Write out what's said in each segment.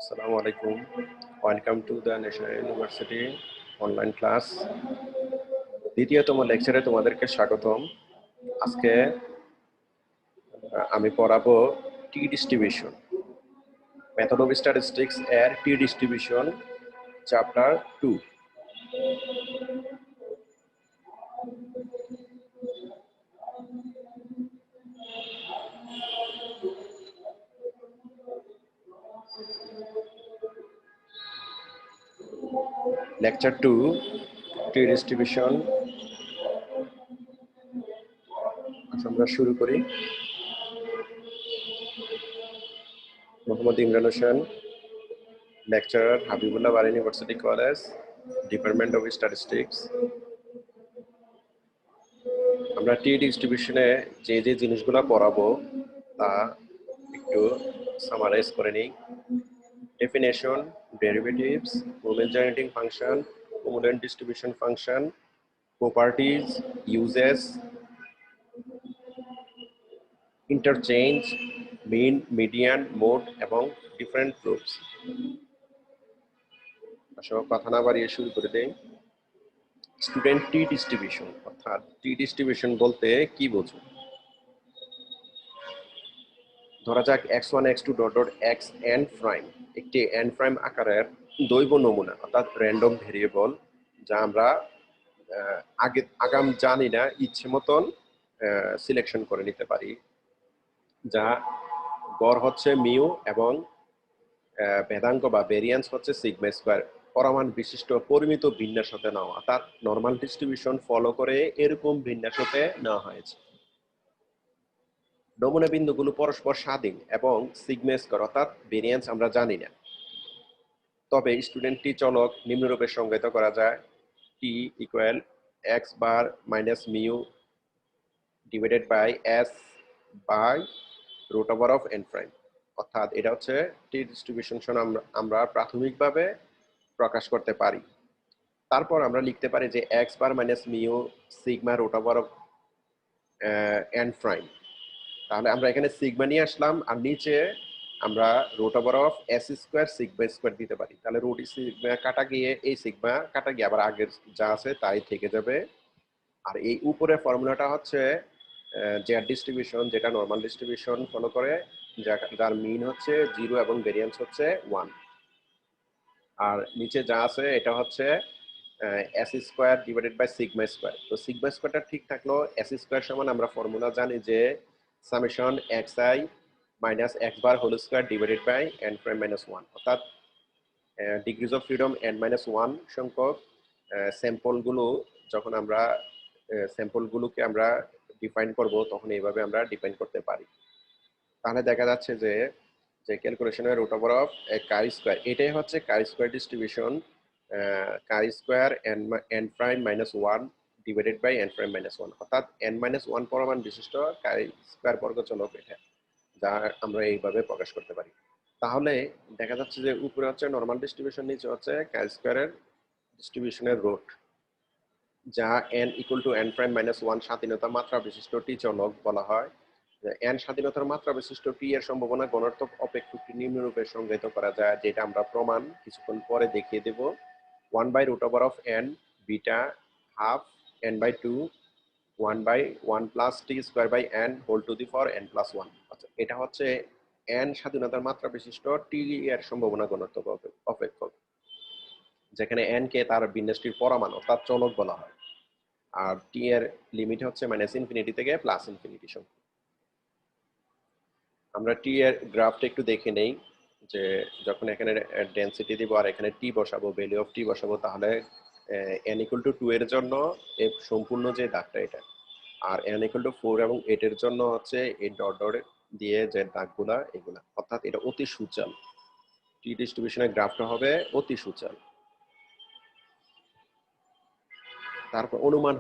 Assalamu alaikum. Welcome to the National University online class. দ্বিতীয়তম লেকচারে তোমাদেরকে স্বাগতম। আজকে আমি পড়াবো টি ডিস্ট্রিবিউশন, মেথড অফ স্ট্যাটিস্টিক্স এর টি ডিস্ট্রিবিউশন চ্যাপ্টার 2। লেকচার 2 টি ডিস্ট্রিবিউশন। আমরা শুরু করি। মোহাম্মদ ইমরান হোসেন, লেকচারার, হাবিবুল্লাহ বাড়ি university college, department of statistics. আমরা টি ডিস্ট্রিবিউশনে যে যে জিনিসগুলো পড়াবো তা একটু সামারাইজ করে নিই। Definition, derivatives, moment generating function, moment distribution function, properties, uses, interchange, mean, median, mode এবং ডিফারেন্ট প্রুফস। আসলে কথা না বাড়িয়ে শুরু করে দেই। স্টুডেন্ট টি ডিস্ট্রিবিউশন অর্থাৎ টি ডিস্ট্রিবিউশন বলতে কি বোঝো? ধরা যাক x1 x2 dot dot x n prime একটি n প্রাইম আকারের দৈব নমুনা অর্থাৎ র্যান্ডম ভেরিয়েবল, যা আমরা আগাম জানি না, ইচ্ছে মতন সিলেকশন করে নিতে পারি, যা গড় হচ্ছে মিউ এবং ভেদাঙ্ক বা ভেরিয়েন্স হচ্ছে সিগমা স্কয়ার পরমাণু বিশিষ্ট পরিমিত বিন্যাস হতে নেওয়া, অর্থাৎ নর্মাল ডিস্ট্রিবিউশন ফলো করে এরকম বিন্যাস হতে নেওয়া হয়েছে। নমুনা বিন্দুগুলো পরস্পর স্বাধীন এবং সিগমা স্কয়ার অর্থাৎ ভেরিয়েন্স আমরা জানি না। তবে স্টুডেন্ট টি চলক নিম্নরূপে সংজ্ঞায়িত করা যায়: t equal x bar minus mu divided by s by root over of n prime. অর্থাৎ এটা হচ্ছে টি ডিস্ট্রিবিউশন আমরা প্রাথমিকভাবে প্রকাশ করতে পারি। তারপর আমরা লিখতে পারি যে x bar minus mu sigma root over of n prime. তাহলে আমরা এখানে সিগমা নিয়ে আসলাম আর নিচে আমরা root over of s square sigma square দিতে পারি। তাহলে রুট সিগমা কাটা গিয়ে এই সিগমা কাটা গিয়ে আবার আগের যা আছে তাই থেকে যাবে। আর এই উপরে ফর্মুলাটা হচ্ছে জেড ডিস্ট্রিবিউশন, যেটা নর্মাল ডিস্ট্রিবিউশন ফলো করে, যার মিন হচ্ছে 0 এবং ভেরিয়েন্স হচ্ছে 1। আর নিচে যা আছে এটা হচ্ছে s square divided by sigma square. তো সিগমা স্কোয়ারটা ঠিক থাকলো, এস স্কোয়ার সমান আমরা ফর্মুলা জানি যে summation x i minus x bar whole square divided by n prime minus 1। অর্থাৎ degrees of freedom n minus 1 সংখ্যক স্যাম্পলগুলো যখন আমরা স্যাম্পলগুলোকে আমরা ডিফাইন করব তখন এইভাবে আমরা ডিফাইন করতে পারি। তাহলে দেখা যাচ্ছে যে ক্যালকুলেশনের রুট ওভার অফ কার স্কোয়ার, এটাই হচ্ছে কার স্কোয়ার ডিস্ট্রিবিউশন, কার square n prime minus 1 divided by n prime minus 1। অর্থাৎ এন মাইনাস 1 পরমাণু বিশিষ্ট কার স্কোয়ার বর্গ চলক এটা, যা আমরা এইভাবে প্রকাশ করতে পারি। তাহলে দেখা যাচ্ছে যে উপরে হচ্ছে নর্মাল ডিস্ট্রিবিউশন, নিচে হচ্ছে কার স্কোয়ারের ডিস্ট্রিবিউশনের রুট, যা n equal to n prime minus 1 স্বাধীনতা মাত্রা বিশিষ্ট টি চলক বলা হয়। n স্বাধীনতার মাত্রা বিশিষ্ট টি এর সম্ভাবনা গণাত্মক অপেক্ষকটি নিম্নরূপে সংজ্ঞায়িত করা যায়, যেটা আমরা প্রমাণ কিছুক্ষণ পরে দেখিয়ে দেব। 1 by root over of n beta half n by 2 1 by 1 plus t square by n whole to the power n plus 1। আচ্ছা, এটা হচ্ছে n স্বাধীনতার মাত্রা বিশিষ্ট টি এর সম্ভাবনা গণাত্মক অপেক্ষক, যেখানে n কে তার বিন্যাসটির পরমাণু অর্থাৎ চলক বলা হয়। আর টি এর লিমিট হচ্ছে মাইনাস ইনফিনিটি থেকে প্লাস ইনফিনিটি সংখ্যা। আমরা টি এর গ্রাফটা একটু দেখে নেই, যে যখন এখানে ডেনসিটি দিব আর এখানে টি বসাবো, ভ্যালু অফ টি বসাবো, তাহলে n ইকুয়াল টু 2 এর জন্য এই সম্পূর্ণ যে দাগটা এটা, আর n ইকুয়াল টু 4 এবং 8 এর জন্য হচ্ছে এই ডট ডট দিয়ে যে দাগগুলা এগুলা। অর্থাৎ এটা অতি সুচাল, টি ডিস্ট্রিবিউশনের গ্রাফটা হবে অতি সুচাল। তারপর অনুমান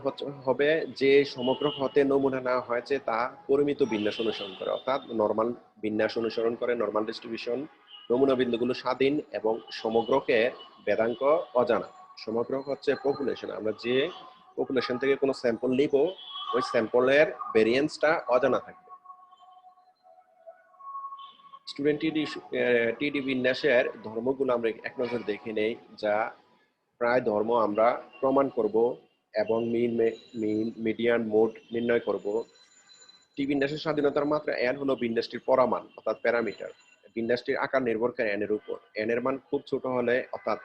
হবে যে সমগ্র হতে নমুনা নেওয়া হয়েছে তা পরিমিত বিন্যাস অনুসরণ করে, অর্থাৎ নর্মাল বিন্যাস অনুসরণ করে নর্মাল ডিস্ট্রিবিউশন। নমুনা বিন্দুগুলো স্বাধীন এবং সমগ্রকে বেদাঙ্ক অজানা। সমগ্র হচ্ছে পপুলেশন, আমরা যে পপুলেশন থেকে কোনো স্যাম্পল নিব ওই স্যাম্পলের ভেরিয়েন্সটা অজানা থাকবে। স্টুডেন্ট টিডি বিন্যাসের ধর্মগুলো আমরা এক নজর দেখে নেই, যা প্রায় ধর্ম আমরা প্রমাণ করব এবং মিডিয়ান মোড নির্ণয় করব। টি বিন্যাসের স্বাধীনতার মাত্রা n হলো বিন্যাসটির পরামান অর্থাৎ প্যারামিটার। বিন্যাসটির আকার নির্ভর করে n এর উপর। n এর মান খুব ছোট হলে অর্থাৎ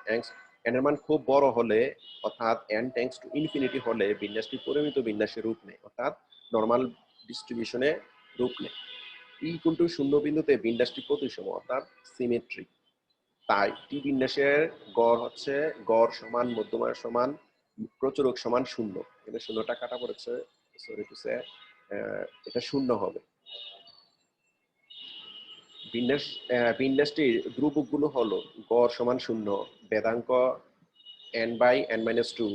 n এর মান খুব বড় হলে অর্থাৎ n টেন্ডস টু ইনফিনিটি হলে বিন্যাসটি পরিমিত বিন্যাসের রূপ নেয় অর্থাৎ নরমাল ডিস্ট্রিবিউশনে রূপ নেয়। ইকুয়াল টু শূন্য বিন্দুতে বিন্যাসটি প্রতিসম অর্থাৎ সিমেট্রিক। তাই টি বিন্যাসের গড় হচ্ছে গড় সমান মধ্যমান সমান প্রচুরক সমান শূন্য। এখানে শূন্যটা কাটা পড়েছে, সরি টু সে, এটা শূন্য হবে। বিন্যাসটির ধ্রুবকগুলো হলো গড় সমান শূন্য, বেদাঙ্ক n/n-2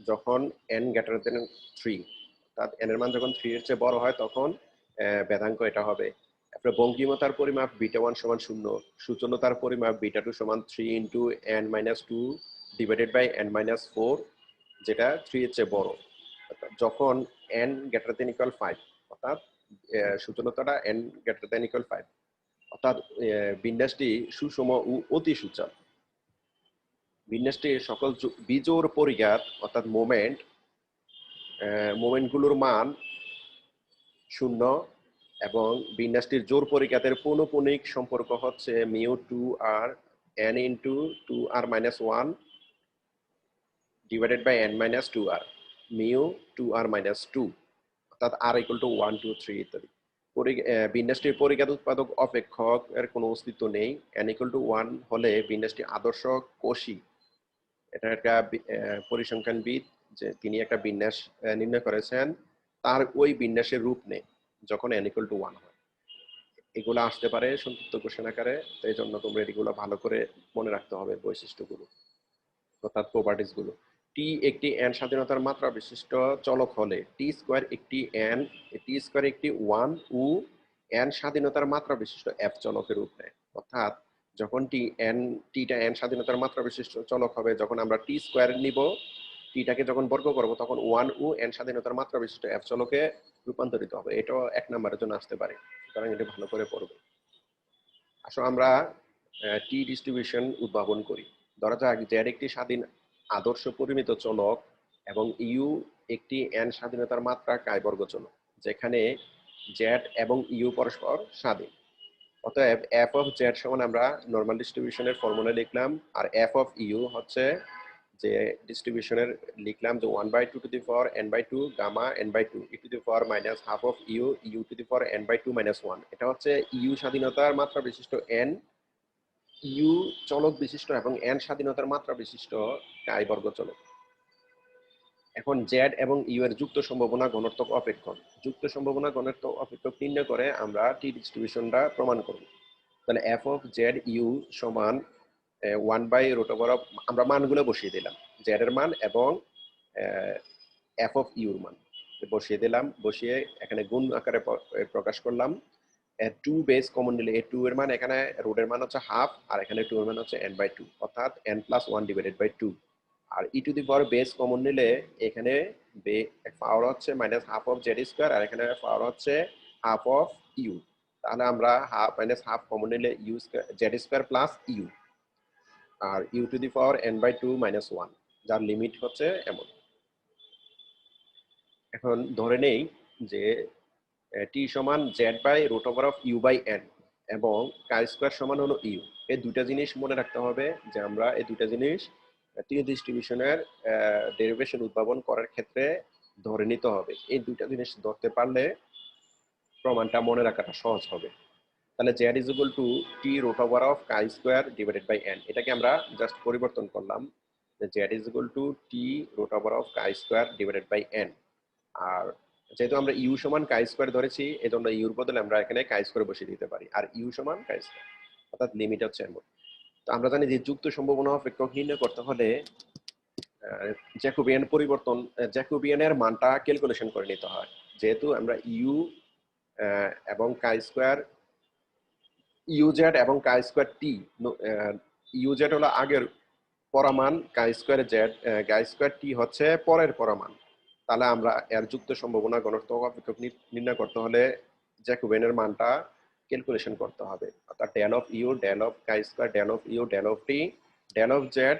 যখন n গ্রেটার দেন 3, অর্থাৎ n এর মান যখন 3 এর চেয়ে বড় হয় তখন বেদাঙ্ক এটা হবে। তারপরে বঙ্কিমতার পরিমাপ β1 সমান 0, সূচনতার পরিমাপ β2 সমান 3 into n-2 divided by n-4, যেটা 3 এর চেয়ে বড় যখন n গ্রেটার দেন ইকুয়াল 5, অর্থাৎ সূচনতাটা n গ্রেটার দেন ইকুয়াল 5, অর্থাৎ বিন্যাসটি সুষম ও অতি সূচক। বিন্যাসটির সকল বিজোড় পরিঘাত অর্থাৎ মোমেন্টগুলোর মান 0 এবং বিন্যাসটির জোড় পরিঘাতের পৌনঃপুনিক সম্পর্ক হচ্ছে μ2r n into 2r-1 divided by n-2r μ2r-2, অর্থাৎ r ইকুয়াল টু 1 2 3 ইত্যাদি। বিন্যাসটির পরিঘাত উৎপাদক অপেক্ষক এর কোনো অস্তিত্ব নেই। n ইকুয়াল টু 1 হলে বিন্যাসটি আদর্শ কোষী। এটা একটা পরিসংখ্যানবিদ যে তিনি একটা বিন্যাস নির্ণয় করেছেন, তার ওই বিন্যাসের রূপ নেই যখন n ইকুয়াল টু 1 হয়। এগুলো আসতে পারে সংক্ষিপ্ত কোশ্চেন আকারে, তো এই জন্য তোমরা এগুলো ভালো করে মনে রাখতে হবে বৈশিষ্ট্যগুলো অর্থাৎ প্রপার্টিজ গুলো। টি একটি n স্বাধীনতার মাত্রা বিশিষ্ট চলক হলে টি স্কয়ার একটি 1 ও n স্বাধীনতার মাত্রা বিশিষ্ট f চলকের রূপ নেয়। অর্থাৎ যখন টিটা n স্বাধীনতার মাত্রা বিশিষ্ট চলক হবে যখন আমরা টি স্কয়ার নিব, টিটাকে যখন বর্গ করব তখন 1 ও n স্বাধীনতার মাত্রা বিশিষ্ট f চলকে রূপান্তরিত হবে। এটাও 1 নম্বরের জন্য আসতে পারে, সুতরাং এটা ভালো করে পড়বে। আসলে আমরা টি ডিস্ট্রিবিউশন উদ্ভাবন করি। ধরা যাক z একটি স্বাধীন আদর্শ পরিমিত চলক এবং ইউ একটি n স্বাধীনতার মাত্রা কায় বর্গ চলক, যেখানে z এবং ইউ পরস্পর স্বাধীন। অতএব f অফ z সমান আমরা নরমাল ডিস্ট্রিবিউশনের ফর্মুলা লিখলাম, আর f অফ ইউ হচ্ছে যে ডিস্ট্রিবিউশনের লিখলাম যে 1/2 to the power n/2 gamma n/2 e to the power minus half of u to the power n/2 - 1। এটা হচ্ছে ইউ স্বাধীনতার মাত্রা বিশিষ্ট n, ইউ চলক বিশিষ্ট এবং n স্বাধীনতার মাত্রা বিশিষ্ট কাই বর্গ চলক। এখন জেড এবং ইউ এর যুক্ত সম্ভাবনা ঘনত্বক অপেক্ষক, যুক্ত সম্ভাবনা ঘনত্বক অপেক্ষক নির্ণয় করে আমরা টি ডিস্ট্রিবিউশনটা প্রমাণ করব। তাহলে এফ অফ জেড ইউ সমান 1/√, আমরা মানগুলো বসিয়ে দিলাম, জেড এর মান এবং এফ অফ ইউর মান বসিয়ে দিলাম, বসিয়ে এখানে গুণ আকারে প্রকাশ করলাম। 2 বেস কমন নিলে এই 2 এর মান এখানে রুটের মান হচ্ছে হাফ আর এখানে 2 এর মান হচ্ছে n/2, অর্থাৎ n+1 ডিভাইডেড বাই 2। আর e to the power base common নিলে এখানে পাওয়ার হচ্ছে minus half of z square আর এখানে পাওয়ার হচ্ছে হাফ অফ ইউ। তাহলে আমরা হাফ মাইনাস হাফ কমন নিলে u square z square plus u আর u to the power n/2 - 1, যার লিমিট হচ্ছে এমন। এখন ধরে নেই যে টি সমান z/√u/n এবং কাই স্কয়ার সমান হলো ইউ। এই দুইটা জিনিস মনে রাখতে হবে যে আমরা এই দুইটা জিনিস টি ডিস্ট্রিবিউশনের ডেরিভেশন উদ্ভাবন করার ক্ষেত্রে ধরে নিতে হবে। এই দুইটা জিনিস ধরতে পারলে প্রমাণটা মনে রাখাটা সহজ হবে। তাহলে z ইজ ইকুয়াল টু t√কাই স্কয়ার ডিভাইডেড বাই n, এটাকে আমরা জাস্ট পরিবর্তন করলাম যে z ইজ ইকুয়াল টু t√কাই স্কয়ার ডিভাইডেড বাই n। আর যেহেতু আমরা ইউ সমান কাই স্কয়ার ধরেছি এজন্য ইউর বদলে আমরা এখানে কাই স্কয়ার বসিয়ে দিতে পারি, আর ইউ সমান কাই স্কয়ার, অর্থাৎ লিমিট হচ্ছে এমন। তো আমরা জানি যে যুক্ত সম্ভাবনা অপেক্ষক নির্ণয় করতে হলে জ্যাকোবিয়ানের মানটা ক্যালকুলেশন করে নিতে হয়। যেহেতু আমরা ইউ এবং কাই স্কয়ার ইউজেড এবং কাই স্কয়ার টি, ইউজেড হলো আগের পরমান, কাই স্কয়ার জেড, কাই স্কয়ার টি হচ্ছে পরের পরমান। তাহলে আমরা এর যুক্ত সম্ভাবনা ঘনত্ব অপেক্ষক নির্ণয় করতে হলে জ্যাকোবিয়ানের মানটা ক্যালকুলেশন করতে হবে, অর্থাৎ del of u del of chi square del of u del of t del of z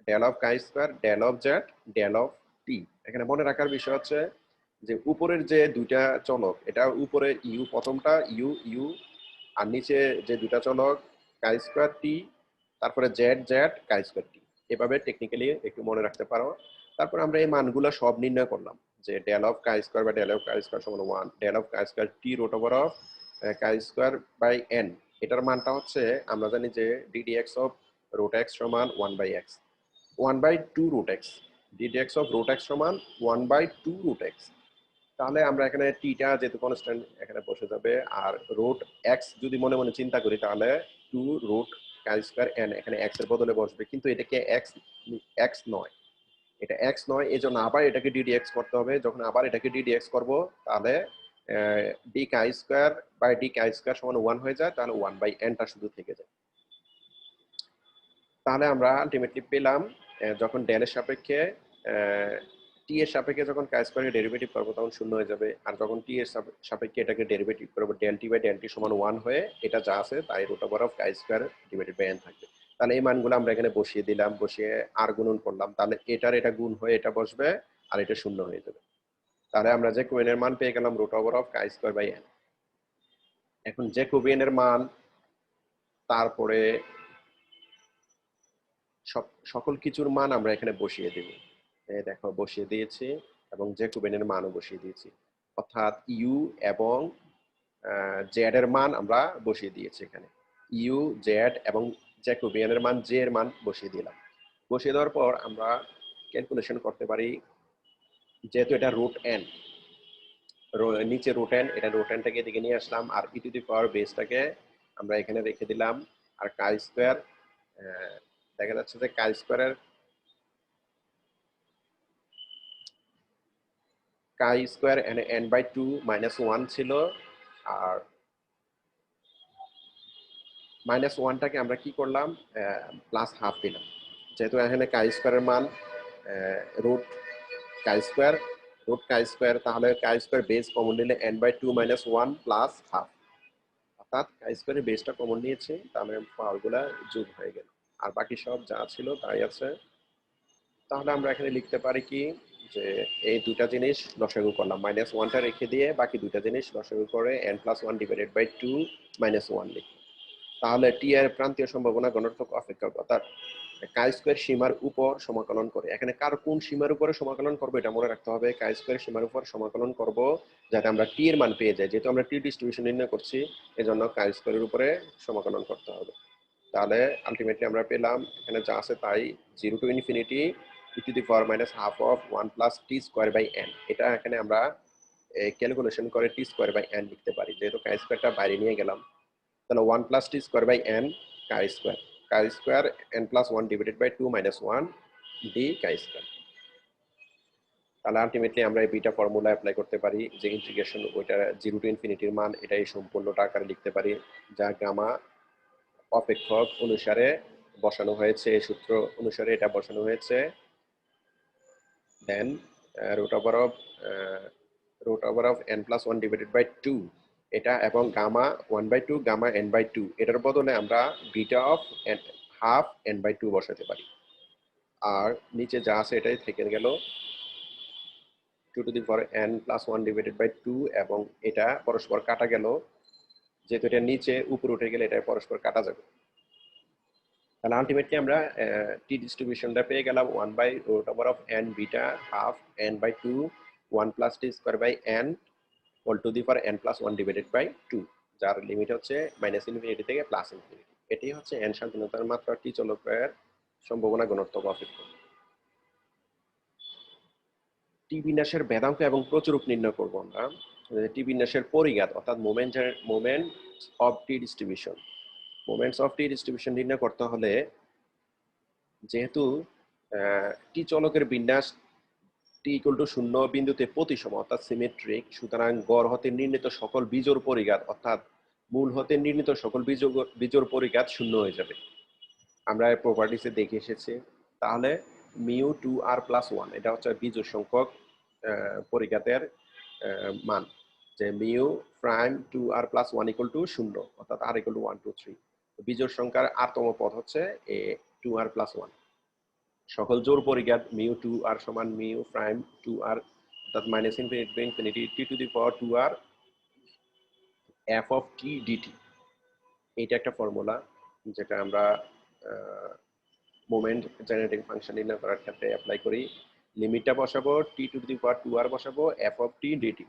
del of chi square del of z del of t. এখানে মনে রাখার বিষয় হচ্ছে যে উপরের যে দুইটা চলক, এটা উপরে ইউ প্রথমটা ইউ ইউ, আর নিচে যে দুইটা চলক কাই স্কয়ার টি, তারপরে জেড জেড কাই স্কয়ার টি, এভাবে টেকনিক্যালি একটু মনে রাখতে পারো। তারপর আমরা এই মানগুলো সব নির্ণয় করলাম, যে ডেল অফ কাই স্কয়ার বা ডেল অফ কাই স্কয়ার সমান 1, del of chi square t root over of chi square by n, এটার মানটা হচ্ছে আমরা জানি যে ddx অফ রুট এক্স সমান 1/x, 1/2 root x, ddx of root x সমান 1/2 রুট এক্স। তাহলে আমরা এখানে টিটা যেহেতু কনস্ট্যান্ট এখানে বসে যাবে, আর রুট এক্স যদি মনে মনে চিন্তা করি তাহলে 2 রুট কাই স্কয়ার এন এখানে এক্স এর বদলে বসবে, কিন্তু এটাকে এক্স এক্স নয়, এটা এক্স নয়, এই জন্য আবার এটাকে ডিডিএক্স করতে হবে। যখন আবার এটাকে ডিডিএক্স করব তাহলে d chi square by d chi square সমান 1 হয়ে যায়, তাহলে 1/nটা শুধু থেকে যায়। তাহলে আমরা আলটিমেটলি পেলাম যখন ডেল এর সাপেক্ষে টি এর সাপেক্ষে যখন কাই স্কয়ারের ডেরিভেটিভ করব তখন শূন্য হয়ে যাবে, আর যখন টি এর সাপেক্ষে এটাকে ডেরিভেটিভ করব del t by del t সমান 1 হয়ে এটা যা আছে তাই root over of chi square divided by n থাকবে। তাহলে এই মানগুলো আমরা এখানে বসিয়ে দিলাম, বসিয়ে আর গুণন করলাম, তাহলে এটার এটা গুণ হয়ে এটা বসবে আর এটা শূন্য হয়ে যাবে। তাহলে আমরা জ্যাকোবিয়ানের মান পেয়ে গেলাম root over of chi square by n। এখন জ্যাকোবিয়ানের মান তারপরে সকল কিছুর মান আমরা এখানে বসিয়ে দেব। দেখো বসিয়ে দিয়েছি এবং জ্যাকোবিয়ানের মানও বসিয়ে দিয়েছি, অর্থাৎ ইউ এবং জেড এর মান আমরা বসিয়ে দিয়েছি এখানে, ইউ জেড এবং জ্যাকোবিয়ানের মান জে এর মান বসিয়ে দিলাম। বসিয়ে দেওয়ার পর আমরা ক্যালকুলেশন করতে পারি, যেহেতু এটা রুট এন, নিচে রুট এন, এটা রুট এনটাকে এদিকে নিয়ে আসলাম, আর ই টু দি পাওয়ার বেসটাকে আমরা এখানে রেখে দিলাম, আর কাই স্কয়ার দেখা যাচ্ছে যে কাই স্কয়ারের কাই স্কয়ার n/2 -1 ছিল, আর -1টাকে আমরা কি করলাম প্লাস হাফ দিলাম, যেহেতু এখানে কাই স্কয়ারের মান রুট কাই স্কয়ার রুট কাই স্কয়ার, তাহলে কাই স্কয়ার বেস কমন নিলে n/2 -1 প্লাস হাফ, অর্থাৎ কাই স্কয়ারের বেসটা কমন নিয়েছে, তাহলে পাওয়ারগুলা যোগ হয়ে গেল, আর বাকি সব যা ছিল তাই আছে। তাহলে আমরা এখানে লিখতে পারি কি, যে এই দুটা জিনিস লসাগু করলাম, -1টা রেখে দিয়ে বাকি দুটা জিনিস লসাগু করে n+1 ডিভাইডেড বাই 2 -1 লিখি। তাহলে টি এর প্রান্তীয় সম্ভাবনা গণনাত্মক অপেক্ষক, অর্থাৎ কাই স্কয়ার সীমার উপর সমাকলন করে, এখানে কার কোন সীমার উপরে সমাকলন করব এটা মনে রাখতে হবে, কাই স্কয়ার সীমার উপর সমাকলন করব যাতে আমরা টি এর মান পেয়ে যাই, যেহেতু আমরা টি ডিস্ট্রিবিউশন নির্ণয় করছি এজন্য কাই স্কয়ারের উপরে সমাকলন করতে হবে। তাহলে আলটিমেটলি আমরা পেলাম এখানে যা আছে তাই 0 to infinity e to the power minus half of 1 plus t square by n, এটা এখানে আমরা ক্যালকুলেশন করে টি স্কয়ার বাই n লিখতে পারি, যেহেতু কাই স্কয়ারটা বাইরে নিয়ে গেলাম, তাহলে 1 plus t square by n chi square n+1 divided by 2 -1 d chi square. তাহলে আলটিমেটলি আমরা এই বিটা ফর্মুলা অ্যাপ্লাই করতে পারি, যে ইন্টিগ্রেশন ওইটা 0 টু ইনফিনিটির মান এটাই সম্পূর্ণটা আকারে লিখতে পারি, যা গামা অপেক্ষক অনুসারে বসানো হয়েছে, এই সূত্র অনুসারে এটা বসানো হয়েছে। Then root over of n+1 divided by 2 এটা, এবং গামা 1/2 গামা n/2, এটার বদলে আমরা বিটা অফ হাফ n/2 বসাতে পারি, আর নিচে যা আছে এটাই থেকে গেল 2 to the power n+1 divided by 2, এবং এটা পরস্পর কাটা গেল, যেহেতু এটা নিচে উপরে উঠে গেলে এটা পরস্পর কাটা যাবে। তাহলে আলটিমেটলি আমরা টি ডিস্ট্রিবিউশনটা পেয়ে গেলাম 1/√n beta half n/2 1 plus t square by n whole to the power n+1 divided by 2, যার লিমিট হচ্ছে -ইনফিনিটি থেকে +ইনফিনিটি। এটি হচ্ছে n স্বাধীনতার মাত্রা টি চলকের সম্ভাবনা ঘনত্ব অপেক্ষক। টি বিন্যাসের ভেদাঙ্ক এবং প্রচুরক নির্ণয় করব আমরা। টি বিন্যাসের পরিঘাত অর্থাৎ moment of T distribution, moments of T distribution নির্ণয় করতে হলে, যেহেতু টি চলকের বিন্যাস টি ইকুয়াল টু 0 বিন্দুতে প্রতিসম অর্থাৎ সিমেট্রিক, সুতরাং গড় হতে নির্ণীত সকল বিজোড় পরিঘাত অর্থাৎ মূল হতে নির্ণীত সকল বিজোড় পরিঘাত 0 হয়ে যাবে, আমরা এই প্রপার্টিসে দেখে এসেছি। তাহলে মিউ 2r+1 এটা হচ্ছে বিজোড় সংখ্যক পরিঘাতের মান, যে mu prime 2r+1 equal to 0, অর্থাৎ r ইকুয়াল টু 1 2 3। বিজোড় সংখ্যার rতম পদ হচ্ছে 2r+1। সকল জোড় পরিজ্ঞাত মিউ 2r সমান মিউ প্রাইম 2r, অর্থাৎ minus infinity to infinity t two the power 2r f of t dt। এটা একটা ফর্মুলা যেটা আমরা মোমেন্ট জেনারেটিং ফাংশন নির্ণয় করার ক্ষেত্রে অ্যাপ্লাই করি। লিমিটটা বসাবো t two the power 2r, বসাবো f অফ t dt।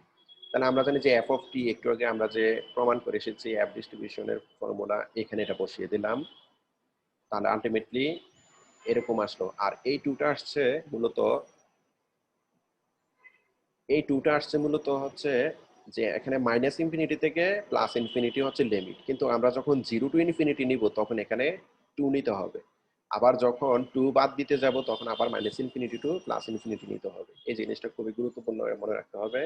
তাহলে আমরা জানি যে f অফ t একটু আগে আমরা যে প্রমাণ করে এসেছি f ডিস্ট্রিবিউশনের ফর্মুলা, এখানে এটা বসিয়ে দিলাম। তাহলে আলটিমেটলি এরকম আসলো। আর এই টুটা আসছে মূলত হচ্ছে যে এখানে মাইনাস ইনফিনিটি থেকে প্লাস ইনফিনিটি হচ্ছে লিমিট, কিন্তু আমরা যখন 0 টু ইনফিনিটি নিব তখন এখানে 2 নিতে হবে। আবার যখন 2 বাদ দিতে যাব তখন আবার minus infinity two plus infinity নিতে হবে। এই জিনিসটা খুবই গুরুত্বপূর্ণ মনে রাখতে হবে।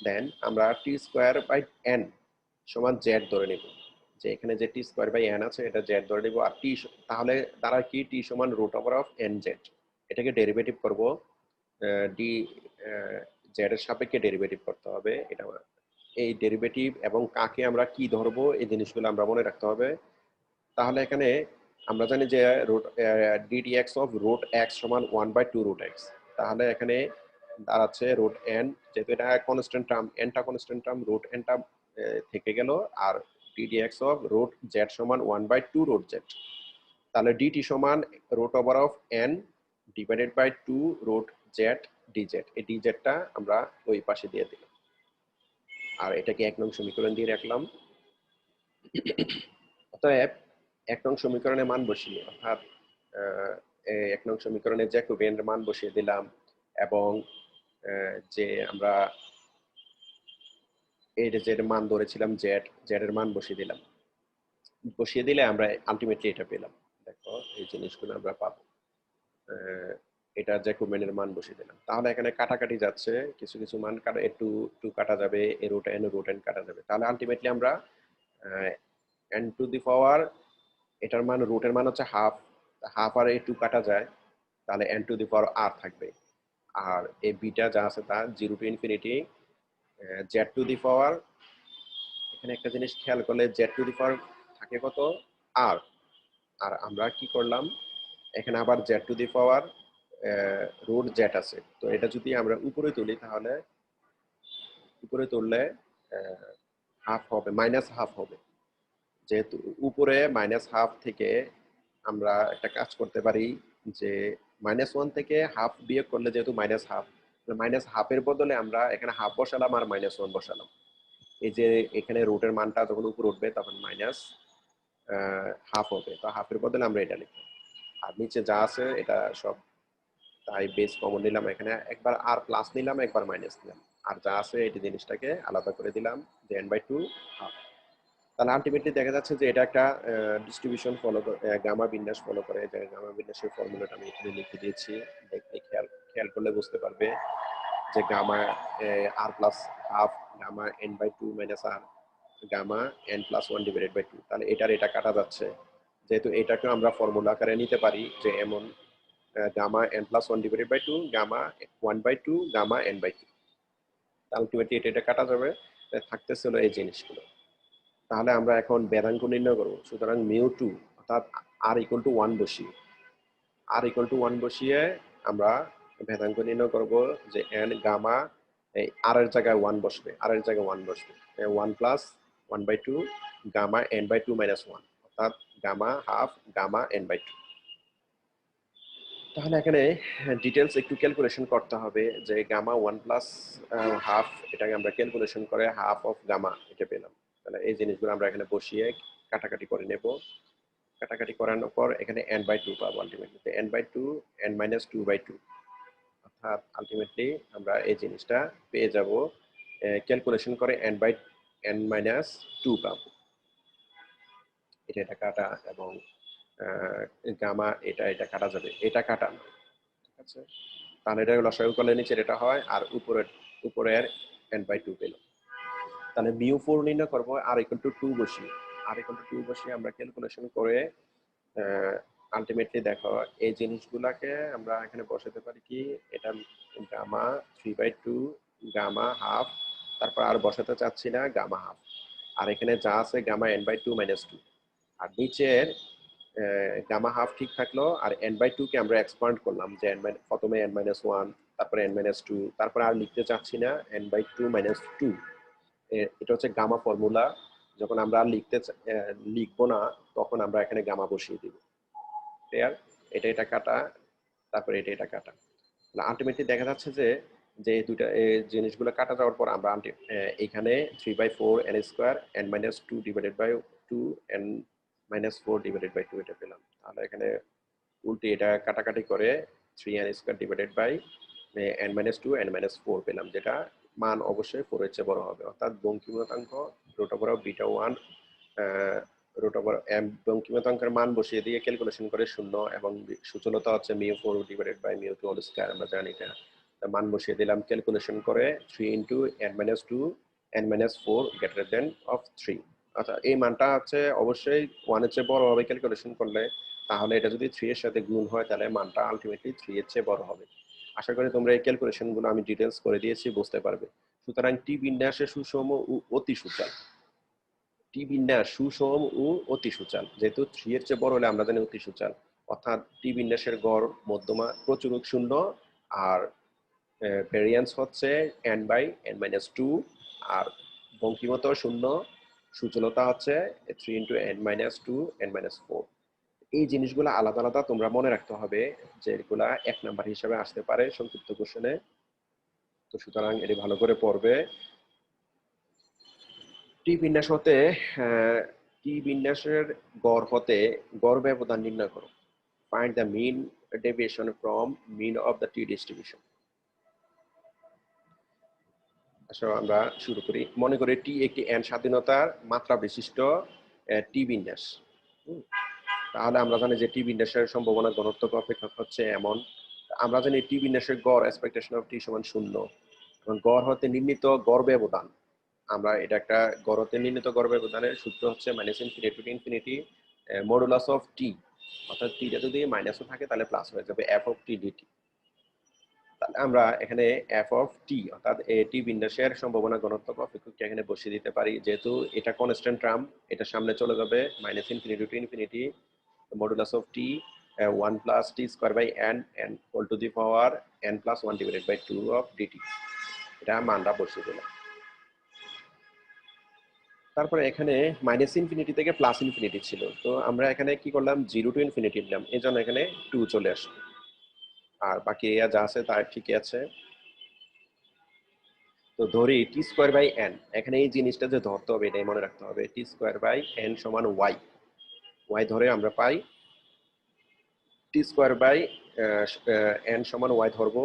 দেন আমরা টি স্কোয়ার বাই এন সমান জেড ধরে নেব, যে এখানে যে টি স্কোয়ার বাই এন আছে এটা জেড ধরে নেব। আর টি তাহলে দ্বারা কি টি সমান root over of n z, এটাকে ডেরিভেটিভ করব। ডি জেড এর সাপেক্ষে ডেরিভেটিভ করতে হবে। এটা এই ডেরিভেটিভ এবং কাকে আমরা কি ধরবো এই জিনিসগুলো আমরা মনে রাখতে হবে। তাহলে এখানে আমরা জানি যে root d d x of root x সমান 1/2 রুট এক্স। তাহলে এখানে দাঁড়াচ্ছে রুট এন, যেহেতু এটা কনস্ট্যান্ট টার্ম, এনটা কনস্ট্যান্ট টার্ম, রুট এনটা থেকে গেল। আর ডিডিএক্স অফ রুট জেড সমান 1/2 রুট জেড। তাহলে ডিটি সমান root over of n divided by 2 root z d z. এই ডিজেডটা আমরা ওই পাশে দিয়ে দিলাম, আর এটাকে 1 নং সমীকরণ দিয়ে রাখলাম। অতএব 1 নং সমীকরণে মান বসিয়ে, অর্থাৎ 1 নং সমীকরণে জ্যাকোবিয়ানের মান বসিয়ে দিলাম, এবং যে আমরা এই যে মান ধরেছিলাম জেড এর মান বসিয়ে দিলাম। বসিয়ে দিলে আমরা আলটিমেটলি এটা পেলাম। দেখো এই জিনিসগুলো আমরা পাবো। এটা জ্যাকোবিয়ানের মান বসিয়ে দিলাম। তাহলে এখানে কাটাকাটি যাচ্ছে, কিছু কিছু মান কাটা, একটু টু কাটা যাবে, এ রুট এন কাটা যাবে। তাহলে আলটিমেটলি আমরা এন টু দি পাওয়ার, এটার মান রুটের মান হচ্ছে হাফ, হাফ আর এই টু কাটা যায়, তাহলে এন টু দি পাওয়ার আর থাকবে। আর এই বিটা যা আছে তা 0 to infinity z to the power, এখানে একটা জিনিস খেয়াল করলে জেড টু দি পাওয়ার থাকে কত, আর। আর আমরা কি করলাম, এখানে আবার z to the power root z আছে, তো এটা যদি আমরা উপরে তুলি তাহলে উপরে তুললে হাফ হবে, মাইনাস হাফ হবে। যেহেতু উপরে মাইনাস হাফ থেকে আমরা একটা কাজ করতে পারি, যে -1 থেকে হাফ বিয়োগ করলে যেহেতু মাইনাস হাফ, মাইনাস হাফের বদলে আমরা এখানে হাফ বসালাম আর -1 বসালাম। এই যে এখানে রুটের মানটা যখন উপরে উঠবে তখন মাইনাস হাফ হবে, তো হাফের বদলে আমরা এটা লিখব। আর নিচে যা আছে এটা সব তাই বেস কমন নিলাম, এখানে একবার আর প্লাস নিলাম, একবার মাইনাস নিলাম, আর যা আছে এই জিনিসটাকে আলাদা করে দিলাম, যে n/2 হাফ। তাহলে আলটিমেটলি দেখা যাচ্ছে যে এটা একটা ডিস্ট্রিবিউশন ফলো করে, গামা বিন্যাস ফলো করে। যে গামা বিন্যাসের ফর্মুলাটা আমি এখানে লিখে দিয়েছি, দেখলে খেয়াল করলে বুঝতে পারবে যে gamma r plus half gamma n/2 minus r gamma n+1 divided by 2। তাহলে এটা কাটা যাচ্ছে, যেহেতু এটাকে আমরা ফর্মুলা আকারে নিতে পারি যে এমন gamma n+1 divided by 2 gamma 1/2 gamma n/2। Ultimately এটা কাটা যাবে, থাকতেছিল এই জিনিসগুলো। তাহলে আমরা এখন বেদাঙ্ক নির্ণয় করব। সুতরাং μ2 অর্থাৎ r = 1 বসিয়ে, আমরা ভেদাঙ্ক নির্ণয় করব, যে n গামা এই r এর জায়গায় 1 বসবে, 1 প্লাস 1/2 গামা n/2 মাইনাস 1, অর্থাৎ গামা হাফ গামা n/2। তাহলে এখানে ডিটেলস একটু ক্যালকুলেশন করতে হবে, যে গামা 1 প্লাস হাফ, এটাকে আমরা ক্যালকুলেশন করে হাফ অফ গামা এটা পেলাম। তাহলে এই জিনিসগুলো আমরা এখানে বসিয়ে কাটাকাটি করে নেব। কাটাকাটি করানোর পর এখানে n/2 পাবো আলটিমেটলি, n/2 n-2/2, অর্থাৎ আলটিমেটলি আমরা এই জিনিসটা পেয়ে যাব। ক্যালকুলেশন করে n/n-2 পাবো। এটা কাটা, এবং গামা এটা কাটা যাবে, এটা কাটা না, ঠিক আছে। তাহলে এটা লসাগু করলে নিচের এটা হয়, আর উপরের n/2 পেল। তাহলে μ4 নির্ণয় করবো r = 2 বসিয়ে, আমরা ক্যালকুলেশন করে আলটিমেটলি দেখো এই জিনিসগুলাকে আমরা এখানে বসাতে পারি কি, এটা গামা 3/2 গামা হাফ তারপর আর বসাতে চাচ্ছি না গামা হাফ, আর এখানে যা আছে গামা n/2 - 2, আর নিচের গামা হাফ ঠিক থাকলো, আর n/2 কে আমরা এক্সপান্ড করলাম যে প্রথমে n-1, তারপরে n-2, তারপরে আর লিখতে চাচ্ছি না n/2 - 2। এটা হচ্ছে গামা ফর্মুলা। যখন আমরা আর লিখবো না, তখন আমরা এখানে গামা বসিয়ে দিব। ক্লিয়ার? এটা কাটা, তারপরে এটা কাটা। আলটিমেটলি দেখা যাচ্ছে যে যে দুইটা জিনিসগুলো কাটা যাওয়ার পর আমরা এখানে 3/4 n² n-2 divided by 2 n-4 divided by 2 এটা পেলাম। তাহলে এখানে উল্টে এটা কাটাকাটি করে 3n² divided by n-2 n-4 পেলাম, যেটা মান অবশ্যই 4 এর চেয়ে বড় হবে। অর্থাৎ বঙ্কিমতাঙ্ক √β1 বঙ্কিমতাঙ্কের মান বসিয়ে দিয়ে ক্যালকুলেশন করে 0 এবং সূচলতা হচ্ছে μ4 ডিভাইডেড বাই μ2 হোল স্কয়ার, আমরা জানি এটা। মান বসিয়ে দিলাম, ক্যালকুলেশন করে 3 n-2 n-4 greater than of 3। অর্থাৎ এই মানটা হচ্ছে অবশ্যই 1 এর চেয়ে বড় হবে ক্যালকুলেশন করলে। তাহলে এটা যদি 3 এর সাথে গুণ হয় তাহলে মানটা আলটিমেটলি 3 এর চেয়ে বড় হবে। আশা করি তোমরা এই ক্যালকুলেশন গুলো আমি ডিটেইলস করে দিয়েছি, বুঝতে পারবে। সুতরাং টি বিন্যাসে সুষম ও অতি সূচাল, টি বিন্যাস সুষম ও অতি সূচাল। যেহেতু 3 এর চেয়ে বড় হলে আমরা জানি অতি সূচাল, অর্থাৎ টি বিন্যাসের গড় মধ্যমা প্রচুরক 0, আর ভেরিয়েন্স হচ্ছে n/n-2, আর বঙ্কিমত 0, সূচলতা হচ্ছে 3 × n-2 n-4। এই জিনিসগুলো আলাদা আলাদা তোমরা মনে রাখতে হবে, যে এগুলা 1 নাম্বার হিসেবে আসতে পারে সংক্ষিপ্ত কোশ্চেনে। তো সুতরাং এটি ভালো করে পড়বে। টি বিন্যাস হতে টি বিন্যাসের গড় হতে গড় ব্যবধান নির্ণয় করো। Find the mean deviation from mean of the t distribution. আসো আমরা শুরু করি। মনে করি টি একটি n স্বাধীনতার মাত্রা বিশিষ্ট টি বিন্যাস। তাহলে আমরা জানি যে টি বিন্যাসের সম্ভাবনা ঘনত্ব অপেক্ষক হচ্ছে এমন। আমরা জানি টি বিন্যাসের গড় এক্সপেকটেশন অফ টি সমান 0, এবং গড় হতে নির্ণীত গড় ব্যবধান, আমরা এটা একটা গড় হতে নির্ণীত গড় ব্যবধানের সূত্র হচ্ছে -∞ to ∞ মডুলাস অফ টি। অর্থাৎ টিটা যদি মাইনাসও থাকে তাহলে প্লাস হয়ে যাবে f of t dt। তাহলে আমরা এখানে f of t অর্থাৎ টি বিন্যাসের সম্ভাবনা ঘনত্ব অপেক্ষকটি এখানে বসিয়ে দিতে পারি। যেহেতু এটা কনস্ট্যান্ট টার্ম, এটা সামনে চলে যাবে -∞ to ∞, modulus of t 1 + t² n whole to the power n+1 divided by 2 of dt। এটা মানটা বসিয়ে দিলাম। তারপরে এখানে -∞ থেকে +∞ ছিল, তো আমরা এখানে কি করলাম 0 to ∞ নিলাম, এই জন্য এখানে 2 চলে আসলো। আর বাকি যা আছে তা ঠিকই আছে। তো ধরি t²/n, এখানে এই জিনিসটা যে ধরতে হবে এটাই মনে রাখতে হবে। t²/n সমান y, y ধরে আমরা পাই t²/n সমান y ধরবো,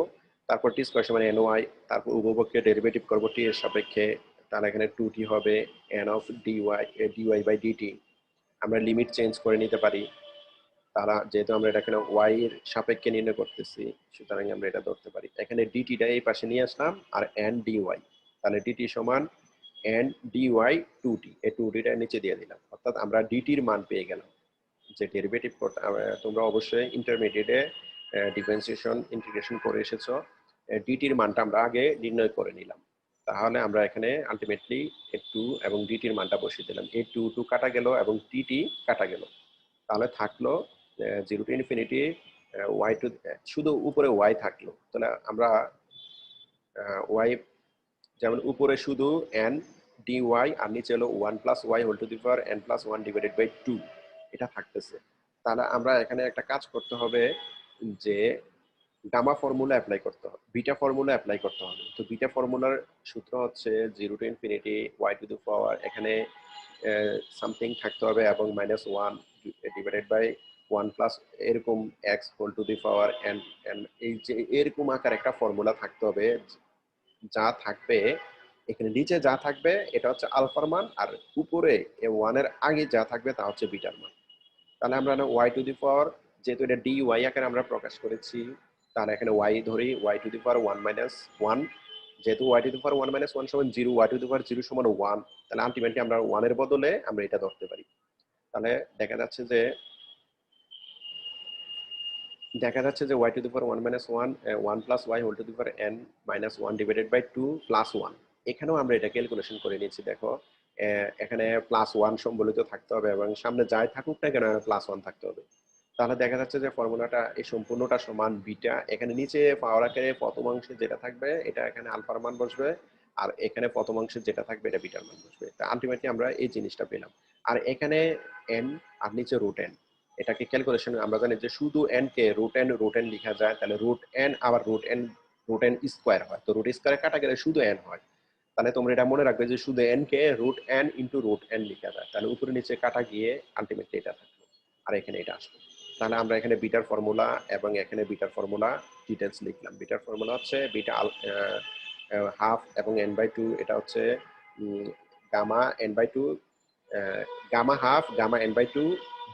তারপর t² সমান ny, তারপর উভয়পক্ষে ডেরিভেটিভ করবো t এর সাপেক্ষে। তাহলে এখানে 2t হবে n of dy/dt। আমরা লিমিট চেঞ্জ করে নিতে পারি। তারা যেহেতু আমরা এটা এখানে y এর সাপেক্ষে নির্ণয় করতেছি, সুতরাং আমরা এটা ধরতে পারি। এখানে dt-টা এই পাশে নিয়ে আসলাম, আর n dy, তাহলে dt সমান n dy 2t, এই 2t-টা নিচে দিয়ে দিলাম। অর্থাৎ আমরা dt-র মান পেয়ে গেলাম। যে ডেরিভেটিভ করতে তোমরা অবশ্যই ইন্টারমিডিয়েটে ডিফারেন্সিয়েশন ইন্টিগ্রেশন করে এসেছো, dt-র মানটা আমরা আগে নির্ণয় করে নিলাম। তাহলে আমরা এখানে আলটিমেটলি 2 এবং dt-র মানটা বসিয়ে দিলাম। এই 2 কাটা গেল এবং dt কাটা গেল, তাহলে থাকলো 0 to ∞, y টু, শুধু উপরে y থাকলো। তাহলে আমরা y, যেমন উপরে শুধু n dy আর নিচে হলো 1 + y whole to the power n+1 divided by 2, এটা থাকতেছে। তাহলে আমরা এখানে একটা কাজ করতে হবে, যে গামা ফর্মুলা অ্যাপ্লাই করতে হবে, বিটা ফর্মুলা অ্যাপ্লাই করতে হবে। তো বিটা ফর্মুলার সূত্র হচ্ছে 0 to ∞ y to the power, এখানে সামথিং থাকতে হবে, এবং -1 ডিভাইডেড বাই 1 প্লাস এরকম x whole to the power n, এই যে এরকম আকার একটা ফর্মুলা থাকতে হবে। যা থাকবে এখানে নিচে যা থাকবে এটা হচ্ছে আলফার মান, আর উপরে 1 এর আগে যা থাকবে তা হচ্ছে বিটার মান। তাহলে আমরা y টু দি পাওয়ার, যেহেতু এটা dy আকারে আমরা প্রকাশ করেছি, তাহলে এখানে y ধরি y টু দি পাওয়ার 1 - 1, যেহেতু y টু দি পাওয়ার 1 - 1 সমান 0, y টু দি পাওয়ার 0 সমান 1, তাহলে আলটিমেটলি আমরা 1 এর বদলে আমরা এটা ধরতে পারি। তাহলে দেখা যাচ্ছে যে y to the power 1 - 1 1 + y whole to the power n - 1 divided by 2 + 1, এখানেও আমরা এটা ক্যালকুলেশন করে নিয়েছি। দেখো এখানে +1 সম্বলিত থাকতে হবে এবং সামনে যাই থাকুক না কেন +1 থাকতে হবে। তাহলে দেখা যাচ্ছে যে ফর্মুলাটা এই সম্পূর্ণটা সমান বিটা। এখানে নিচে পাওয়ার আকারে প্রথম অংশে যেটা থাকবে এটা এখানে আলফার মান বসবে, আর এখানে প্রথম অংশে যেটা থাকবে এটা বিটার মান বসবে। তা আলটিমেটলি আমরা এই জিনিসটা পেলাম। আর এখানে n আর নিচে √n, এটাকে ক্যালকুলেশন আমরা জানি যে শুধু n কে √n লেখা যায়, তাহলে √n আবার √n স্কয়ার হয়, তো রুট স্কয়ারে কাটা গেলে শুধু n হয়। তাহলে তোমরা এটা মনে রাখবে যে শুধু n কে √n ইনটু √n লেখা যায়, তাহলে উপরে নিচে কাটা গিয়ে আলটিমেটলি এটা থাকলো আর এখানে এটা আসবে। তাহলে আমরা এখানে বিটার ফর্মুলা এবং এখানে বিটার ফর্মুলা ডিটেলস লিখলাম। বিটার ফর্মুলা হচ্ছে বিটা হাফ এবং n/2, এটা হচ্ছে gamma n/2, gamma half gamma n/2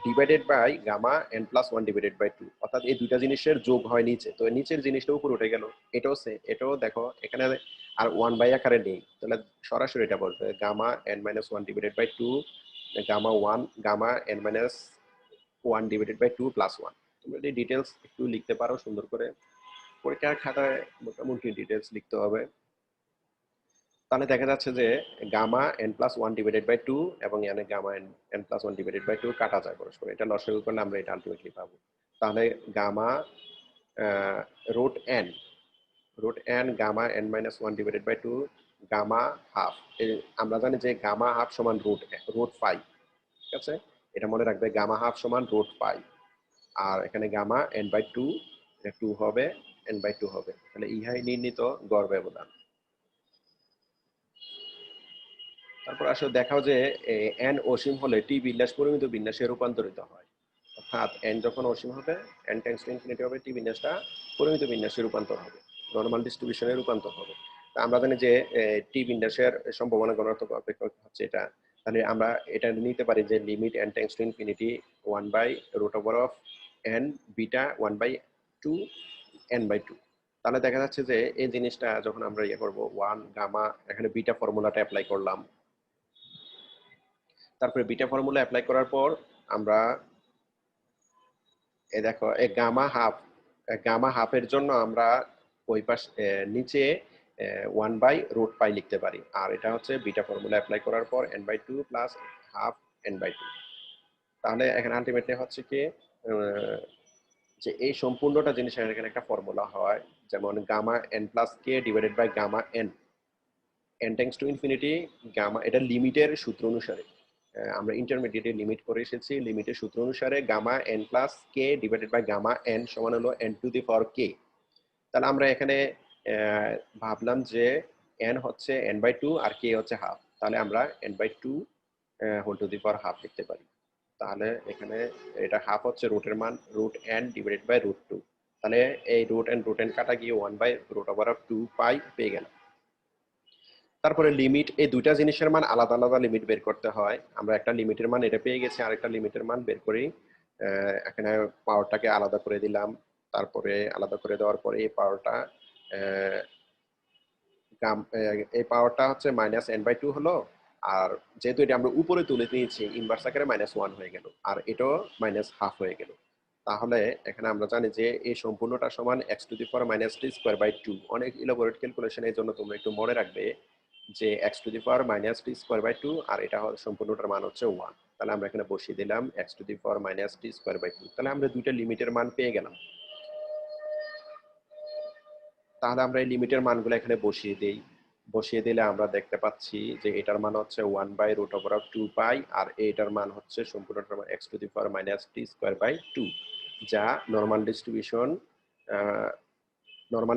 divided by gamma n+1 divided by 2, অর্থাৎ এই দুইটা জিনিসের যোগ হয় নিচে, তো নিচের জিনিসটা উপরে উঠে গেল। এটাও দেখো এখানে আর 1 আকারে নেই, তাহলে সরাসরি এটা বলবে gamma n-1 divided by 2 gamma n-1 divided by 2 +1। তোমরা এই ডিটেলস একটু লিখতে পারো সুন্দর করে, পরীক্ষার খাতায় মোটামুটি ডিটেলস লিখতে হবে। তাহলে দেখা যাচ্ছে যে গামা n+1 ডিভাইডেড বাই 2 এবং এখানে গামা n+1 ডিভাইডেড বাই 2 কাটা যায় পরস্পর, এটা লসাগু করলে আমরা এটা আলটিমেটলি পাবো। তাহলে gamma √n gamma n-1 divided by 2 gamma half, আমরা জানি যে গামা হাফ সমান √5, ঠিক আছে, এটা মনে রাখবে, গামা হাফ সমান √5, আর এখানে গামা n/2, এটা 2 হবে, n/2 হবে, তাহলে ইহাই নির্ণীত গড় ব্যবধান। তারপর আসলে দেখাও যে n অসীম হলে টি বিন্যাস পরিমিত বিন্যাসে রূপান্তরিত হয়, অর্থাৎ n যখন অসীম হবে, n টেন্ডস টু ইনফিনিটি হবে, টি বিন্যাসটা পরিমিত বিন্যাসে রূপান্তর হবে, নরমাল ডিস্ট্রিবিউশনে রূপান্তর হবে। তা আমরা জানি যে টি বিন্যাসের সম্ভাবনা ঘনত্ব অপেক্ষক হচ্ছে এটা, তাহলে আমরা এটা নিতে পারি যে limit n tends to infinity 1/√n beta 1/2 n/2। তাহলে দেখা যাচ্ছে যে এই জিনিসটা যখন আমরা ইয়ে করবো 1 গামা, এখানে বিটা ফর্মুলাটা অ্যাপ্লাই করলাম, তারপরে বিটা ফর্মুলা অ্যাপ্লাই করার পর আমরা দেখো এই গামা হাফের জন্য আমরা ওই পাশ নিচে 1/√π লিখতে পারি, আর এটা হচ্ছে বিটা ফর্মুলা অ্যাপ্লাই করার পর n/2 প্লাস হাফ n/2। তাহলে এখানে আলটিমেটলি হচ্ছে কি যে এই সম্পূর্ণটা জিনিস এখানে একটা ফর্মুলা হয়, যেমন gamma n+k divided by gamma n tends to infinity gamma, এটা লিমিটের সূত্র অনুসারে, আমরা ইন্টারমিডিয়েটে লিমিট করে এসেছি, লিমিটের সূত্র অনুসারে gamma n+k divided by gamma n সমান হলো n⁴k। তাহলে আমরা এখানে ভাবলাম যে n হচ্ছে n/2 আর k হচ্ছে হাফ, তাহলে আমরা n/2 whole to the power half লিখতে পারি। তাহলে এখানে এটা হাফ হচ্ছে রুটের মান √n ডিভাইডেড বাই √2, তাহলে এই √n কাটা গিয়ে 1/√2π পেয়ে গেলাম। তারপরে লিমিট, এই দুইটা জিনিসের মান আলাদা আলাদা লিমিট বের করতে হয়, আমরা একটা লিমিটের মান এটা পেয়ে গেছি, আরেকটা লিমিটের মান বের করি, এখানে পাওয়ারটাকে আলাদা করে দিলাম, তারপরে আলাদা করে দেওয়ার পরে এই পাওয়ারটা হচ্ছে -n/2 হলো, আর যেহেতু এটা আমরা উপরে তুলে নিয়েছি ইনভার্স আকারে -1 হয়ে গেল, আর এটাও -½ হয়ে গেল। তাহলে এখানে আমরা জানি যে এই সম্পূর্ণটা সমান x⁻t²/2। অনেক ইলাবোরেট ক্যালকুলেশন, এই জন্য তোমরা একটু মনে রাখবে যে x⁻t²/2 আর এটা সম্পূর্ণটার মান হচ্ছে 1। তাহলে আমরা এখানে বসিয়ে দিলাম x⁻t²/2, তাহলে আমরা দুইটা লিমিটের মান পেয়ে গেলাম। তাহলে আমরা এই লিমিটের মানগুলো এখানে বসিয়ে দিলে আমরা দেখতে পাচ্ছি যে এটার মান হচ্ছে 1/√2π, আর এটার মান হচ্ছে সম্পূর্ণটার মান x⁻t²/2, যা নরমাল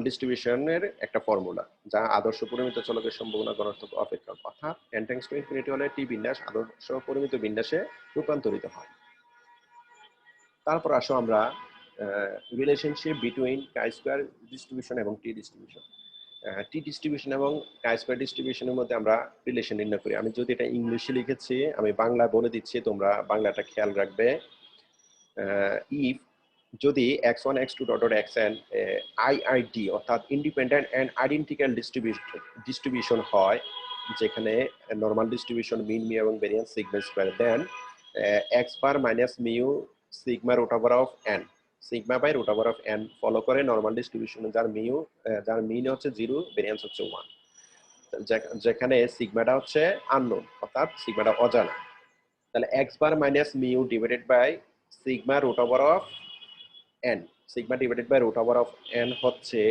ডিস্ট্রিবিউশনের একটা ফর্মুলা, যা আদর্শ পরিমিত চলকের সম্ভাবনা ঘনত্ব অপেক্ষক, অর্থাৎ n টেন্ডস টু ইনফিনিটি হলে টি বিন্যাস আদর্শ পরিমিত বিন্যাসে রূপান্তরিত হয়। তারপর আসো আমরা রিলেশনশিপ বিটুইন chi² ডিস্ট্রিবিউশন এবং টি ডিস্ট্রিবিউশন। টি ডিস্ট্রিবিউশন এবং chi² ডিস্ট্রিবিউশনের মধ্যে আমরা রিলেশন নির্ণয় করি। আমি যদি এটা ইংলিশে লিখেছি, আমি বাংলা বলে দিচ্ছি, তোমরা বাংলাটা খেয়াল রাখবে। ইফ যদি x1 x2 xn IID অর্থাৎ ইন্ডিপেন্ডেন্ট এন্ড আইডেন্টিক্যাল ডিস্ট্রিবিউশন হয়, যেখানে নরমাল ডিস্ট্রিবিউশন মিন মিউ এবং variance sigma square, then x bar minus mu sigma √n sigma by √n follow করে নরমাল ডিস্ট্রিবিউশন, যার মিন হচ্ছে 0, ভেরিয়েন্স হচ্ছে 1। যেখানে সিগমাটা হচ্ছে আননোন, অর্থাৎ সিগমাটা অজানা। তাহলে x bar minus mu divided by sigma root over of n, sigma divided by root over of n হচ্ছে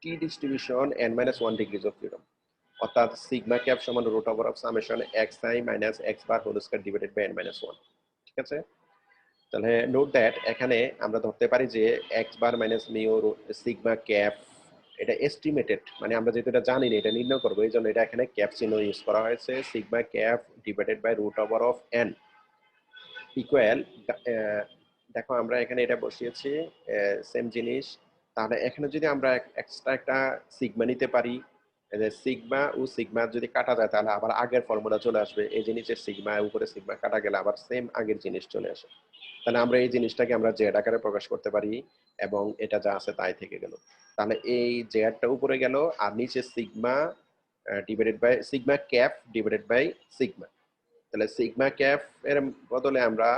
t distribution n minus one degrees of freedom, অর্থাৎ সিগমা ক্যাপ সমান root over of summation x i minus x bar whole square divided by n minus one. ঠিক আছে, তাহলে note that এখানে আমরা ধরতে পারি যে x bar minus mu sigma cap এটা এস্টিমেটেড, মানে আমরা যেহেতু এটা জানি না এটা নির্ণয় করবো, এই জন্য এটা এখানে ক্যাপ চিহ্ন ইউজ করা হয়েছে। Sigma cap divided by root over of n equal, দেখো আমরা এখানে এটা বসিয়েছি সেম জিনিস। তাহলে এখানে যদি আমরা এক্সট্রা একটা সিগমা নিতে পারি, সিগমা ও সিগমা যদি কাটা যায় তাহলে আবার আগের ফর্মুলা চলে আসবে, এই জিনিসের সিগমা উপরে সিগমা কাটা গেলে আবার সেম আগের জিনিস চলে আসে। তাহলে আমরা এই জিনিসটাকে আমরা জেড আকারে প্রকাশ করতে পারি এবং এটা যা আছে তাই থেকে গেল। তাহলে এই জেডটা উপরে গেল আর নিচে sigma divided by sigma cap divided by sigma. তাহলে সিগমা ক্যাপ এর বদলে আমরা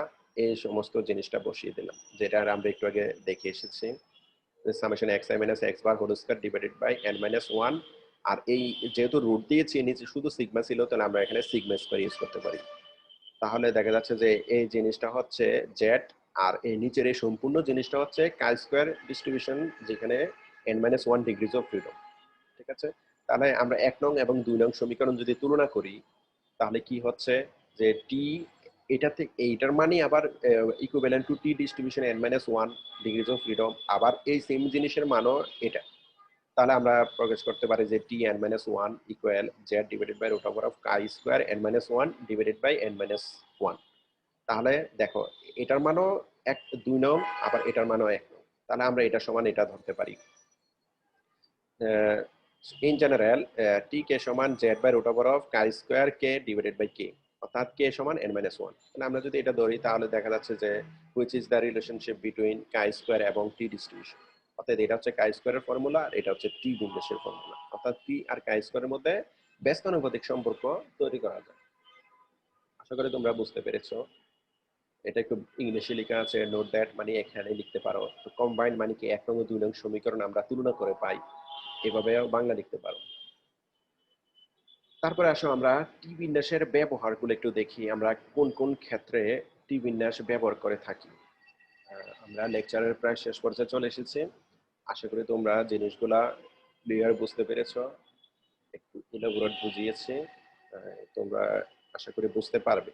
এই সমস্ত জিনিসটা বসিয়ে দিলাম, যেটা আমরা একটু আগে দেখে এসেছি, summation x i minus x bar whole square divided by n minus one. আর এই যেহেতু রুট দিয়েছি নিচে শুধু সিগমা ছিল, তাহলে আমরা এখানে সিগমা স্কয়ার ইউজ করতে পারি। তাহলে দেখা যাচ্ছে যে এই জিনিসটা হচ্ছে জেড, আর এই নিচের এই সম্পূর্ণ জিনিসটা হচ্ছে কাই স্কয়ার ডিস্ট্রিবিউশন, যেখানে N minus one degrees of freedom. ঠিক আছে, তাহলে আমরা 1 নং এবং 2 নং সমীকরণ যদি তুলনা করি তাহলে কি হচ্ছে যে টি এটা থেকে এইটার মানে আবার equivalent to T distribution n minus one degrees of freedom, আবার এই সেম জিনিসের মানও এটা। তাহলে আমরা প্রকাশ করতে পারি যে t n minus one equal z divided by root over of chi square n minus one divided by n minus one. তাহলে দেখো এটার মানও 2 নং, আবার এটার মানও 1 নং। তাহলে আমরা এটা সমান এটা ধরতে পারি। ইন জেনারেল টি কে সমান z by root over of chi square k divided by k, অর্থাৎ কে সমান এন মাইনাস ওয়ান। তাহলে আমরা যদি এটা ধরি তাহলে দেখা যাচ্ছে যে which is the relationship between chi square এবং টি ডিস্ট্রিবিউশন, অর্থাৎ এটা হচ্ছে কাই স্কোয়ারের ফর্মুলা আর এটা হচ্ছে টি বিন্যাসের ফর্মুলা, অর্থাৎ টি আর কাই স্কোয়ারের মধ্যে ব্যস্তানুপাতিক সম্পর্ক তৈরি করা যায়। আশা করি তোমরা বুঝতে পেরেছো। এটা একটু ইংলিশে লেখা আছে, নোট দ্যাট মানে এখানে লিখতে পারো। তো কম্বাইন্ড মানে কি 1 নং ও 2 নং সমীকরণ আমরা তুলনা করে পাই, এভাবেও বাংলা লিখতে পারো। তারপরে আসো আমরা টি বিন্যাসের ব্যবহারগুলো একটু দেখি, আমরা কোন কোন ক্ষেত্রে টি বিন্যাস ব্যবহার করে থাকি। আমরা লেকচারের প্রায় শেষ পর্যায়ে চলে এসেছি, আশা করি তোমরা জিনিসগুলা ক্লিয়ার বুঝতে পেরেছো, একটু ইলাবোরেট বুঝিয়েছি, তোমরা আশা করি বুঝতে পারবে।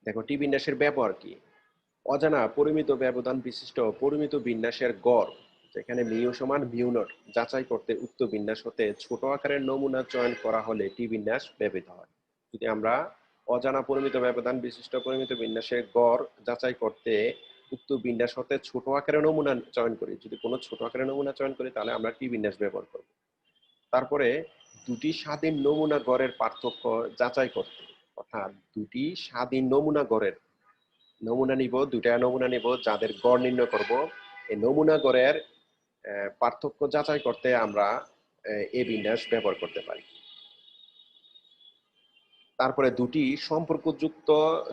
দেখো টি বিন্যাসের ব্যবহার কি। অজানা পরিমিত ব্যবধান বিশিষ্ট পরিমিত বিন্যাসের গড়, যেখানে মিউ সমান মিউ নট যাচাই করতে উক্ত বিন্যাস হতে ছোট আকারের নমুনা চয়ন করা হলে টি বিন্যাস ব্যবহৃত হয়। যদি আমরা অজানা পরিমিত ব্যবধান বিশিষ্ট পরিমিত বিন্যাসের গড় যাচাই করতে উক্ত বিন্যাস হতে ছোট আকারের নমুনা চয়ন করি, যদি কোনো ছোট আকারের নমুনা চয়ন করি তাহলে আমরা টি বিন্যাস ব্যবহার করব। তারপরে দুটি স্বাধীন নমুনা গড়ের পার্থক্য যাচাই করতে, অর্থাৎ দুটি স্বাধীন নমুনা গড়ের নমুনা নিব, দুটা নমুনা নিব যাদের গড় নির্ণয় করব, এই নমুনা গড়ের পার্থক্য যাচাই করতে আমরা এই বিন্যাস ব্যবহার করতে পারি। তারপরে দুটি সম্পর্কযুক্ত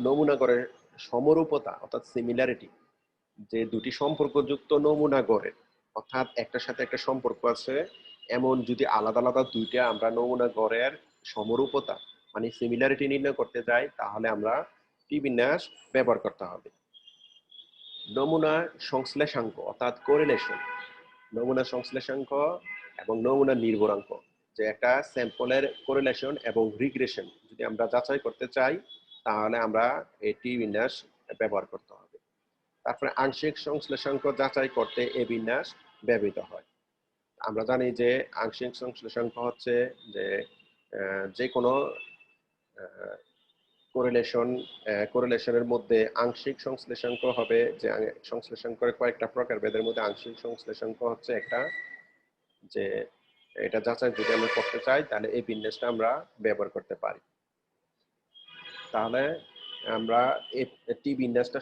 নমুনা গড়ের সমরূপতা অর্থাৎ সিমিলারিটি, যে দুটি সম্পর্কযুক্ত নমুনা গড়ের, অর্থাৎ একটার সাথে একটা সম্পর্ক আছে এমন যদি আলাদা আলাদা দুইটা আমরা নমুনা গড়ের সমরূপতা মানে সিমিলারিটি নির্ণয় করতে যাই তাহলে আমরা টি বিন্যাস ব্যবহার করতে হবে। নমুনা সংশ্লেষাঙ্ক অর্থাৎ কোরিলেশন, নমুনা সংশ্লেষাঙ্ক এবং নমুনা নির্ভরাঙ্ক, যে একটা স্যাম্পলের কোরিলেশন এবং রিগ্রেশন যদি আমরা যাচাই করতে চাই তাহলে আমরা এটি বিন্যাস ব্যবহার করতে হবে। তারপরে আংশিক সংশ্লেষাঙ্ক যাচাই করতে এই বিন্যাস ব্যবহৃত হয়। আমরা জানি যে আংশিক সংশ্লেষাঙ্ক হচ্ছে যে যে কোনো কোরিলেশনের মধ্যে আংশিক সংশ্লেষাঙ্ক হবে, যে সংশ্লেষাঙ্কের কয়েকটা প্রকার ভেদের মধ্যে আংশিক সংশ্লেষাঙ্ক হচ্ছে একটা, যে এটা যাচাই যদি আমরা করতে চাই তাহলে এই বিন্যাসটা আমরা ব্যবহার করতে পারি। তাহলে আমরা টি বিন্যাসটা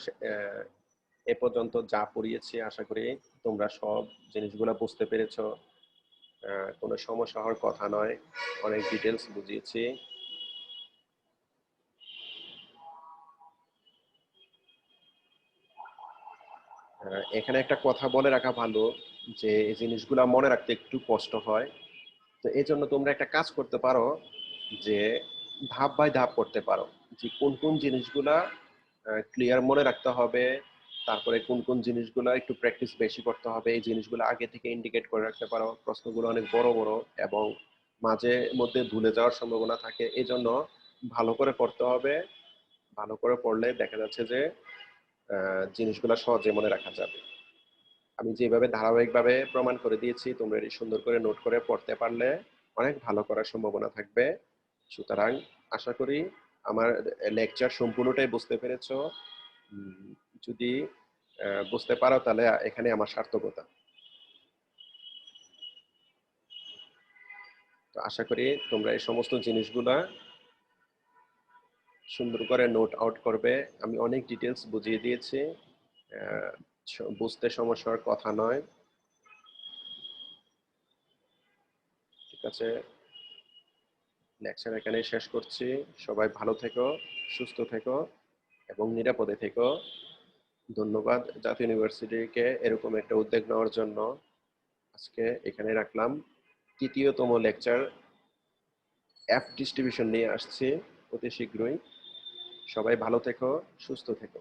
এ পর্যন্ত যা পড়িয়েছি আশা করি তোমরা সব জিনিসগুলো বুঝতে পেরেছো, কোনো সমস্যা হওয়ার কথা নয়, অনেক ডিটেলস বুঝিয়েছি। এখানে একটা কথা বলে রাখা ভালো, যে এই জিনিসগুলা মনে রাখতে একটু কষ্ট হয়। তো এই জন্য তোমরা একটা কাজ করতে পারো, যে ধাপ বাই ধাপ করতে পারো, যে কোন কোন জিনিসগুলা ক্লিয়ার মনে রাখতে হবে, তারপরে কোন কোন জিনিসগুলা একটু প্র্যাকটিস বেশি করতে হবে, এই জিনিসগুলো আগে থেকে ইন্ডিকেট করে রাখতে পারো। প্রশ্নগুলো অনেক বড় বড় এবং মাঝে মধ্যে ভুলে যাওয়ার সম্ভাবনা থাকে, এই জন্য ভালো করে পড়তে হবে। ভালো করে পড়লে দেখা যাচ্ছে যে জিনিসগুলো সহজে মনে রাখা যাবে। আমি যেভাবে ধারাবাহিকভাবে প্রমাণ করে দিয়েছি, তোমরা এটি সুন্দর করে নোট করে পড়তে পারলে অনেক ভালো করার সম্ভাবনা থাকবে। সুতরাং আশা করি আমার লেকচার সম্পূর্ণটাই বুঝতে পেরেছো। যদি বুঝতে পারো তাহলে এখানে আমার সার্থকতা। তো আশা করি তোমরা এই সমস্ত জিনিসগুলা সুন্দর করে নোট আউট করবে। আমি অনেক ডিটেলস বুঝিয়ে দিয়েছি, আহ, বুঝতে সমস্যার কথা নয়। ঠিক আছে, লেকচার এখানেই শেষ করছি। সবাই ভালো থেকো, সুস্থ থেকো এবং নিরাপদে থেকো। ধন্যবাদ জাতীয় ইউনিভার্সিটিকে এরকম একটা উদ্যোগ নেওয়ার জন্য। আজকে এখানে রাখলাম। তৃতীয়তম লেকচার এফ ডিস্ট্রিবিউশন নিয়ে আসছি অতি শীঘ্রই। সবাই ভালো থেকো, সুস্থ থেকো।